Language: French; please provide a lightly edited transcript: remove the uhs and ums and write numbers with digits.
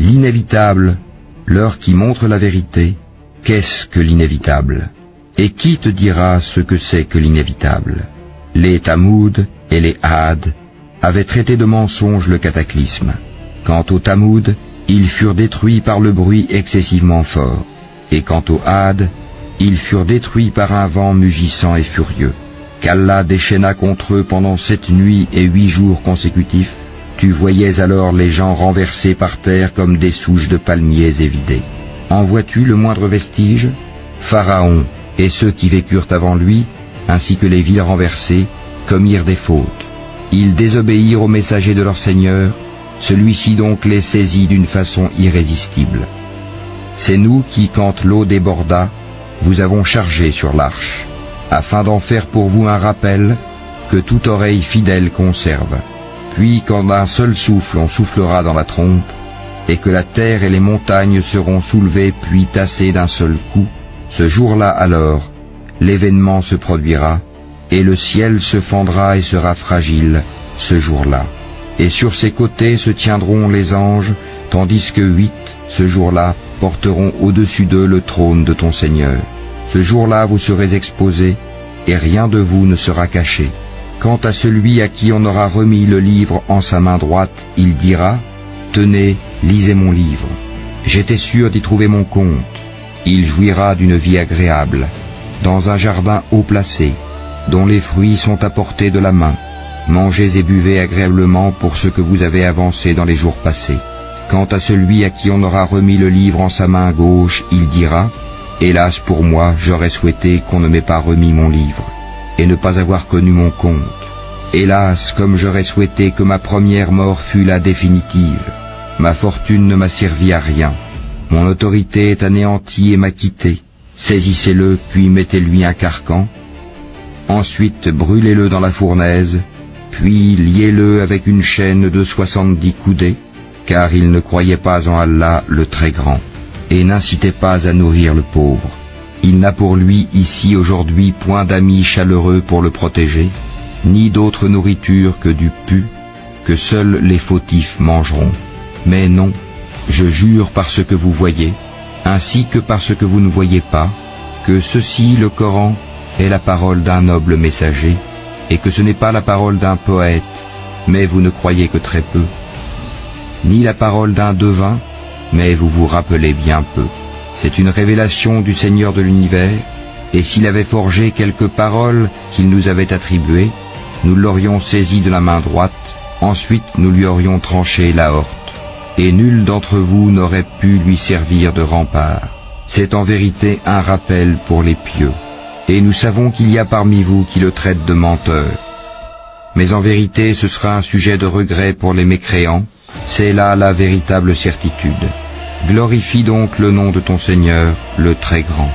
L'inévitable, l'heure qui montre la vérité, qu'est-ce que l'inévitable? Et qui te dira ce que c'est que l'inévitable? Les Tamoud et les Had avaient traité de mensonge le cataclysme. Quant aux Tamoud, ils furent détruits par le bruit excessivement fort. Et quant aux Had, ils furent détruits par un vent mugissant et furieux, qu'Allah déchaîna contre eux pendant 7 nuits et 8 jours consécutifs. Tu voyais alors les gens renversés par terre comme des souches de palmiers évidées. En vois-tu le moindre vestige? Pharaon et ceux qui vécurent avant lui, ainsi que les villes renversées, commirent des fautes. Ils désobéirent au messager de leur Seigneur, celui-ci donc les saisit d'une façon irrésistible. C'est nous qui, quand l'eau déborda, vous avons chargé sur l'arche, afin d'en faire pour vous un rappel que toute oreille fidèle conserve. Puis quand d'un seul souffle on soufflera dans la trompe, et que la terre et les montagnes seront soulevées puis tassées d'un seul coup, ce jour-là alors, l'événement se produira, et le ciel se fendra et sera fragile, ce jour-là. Et sur ses côtés se tiendront les anges, tandis que 8, ce jour-là, porteront au-dessus d'eux le trône de ton Seigneur. Ce jour-là vous serez exposés, et rien de vous ne sera caché. Quant à celui à qui on aura remis le livre en sa main droite, il dira, « Tenez, lisez mon livre. J'étais sûr d'y trouver mon compte. Il jouira d'une vie agréable, dans un jardin haut placé, dont les fruits sont à portée de la main. Mangez et buvez agréablement pour ce que vous avez avancé dans les jours passés. Quant à celui à qui on aura remis le livre en sa main gauche, il dira, « Hélas pour moi, j'aurais souhaité qu'on ne m'ait pas remis mon livre, et ne pas avoir connu mon compte. Hélas, comme j'aurais souhaité que ma première mort fût la définitive. Ma fortune ne m'a servi à rien. Mon autorité est anéantie et m'a quitté. Saisissez-le, puis mettez-lui un carcan. Ensuite, brûlez-le dans la fournaise, puis liez-le avec une chaîne de 70 coudées, car il ne croyait pas en Allah le Très Grand, et n'incitez pas à nourrir le pauvre. Il n'a pour lui ici aujourd'hui point d'amis chaleureux pour le protéger, ni d'autre nourriture que du pu, que seuls les fautifs mangeront. Mais non, je jure par ce que vous voyez, ainsi que par ce que vous ne voyez pas, que ceci, le Coran, est la parole d'un noble messager, et que ce n'est pas la parole d'un poète, mais vous ne croyez que très peu, ni la parole d'un devin, mais vous vous rappelez bien peu. C'est une révélation du Seigneur de l'univers, et s'il avait forgé quelques paroles qu'il nous avait attribuées, nous l'aurions saisi de la main droite, ensuite nous lui aurions tranché l'aorte, et nul d'entre vous n'aurait pu lui servir de rempart. C'est en vérité un rappel pour les pieux, et nous savons qu'il y a parmi vous qui le traitent de menteur. Mais en vérité ce sera un sujet de regret pour les mécréants, c'est là la véritable certitude. Glorifie donc le nom de ton Seigneur, le Très Grand.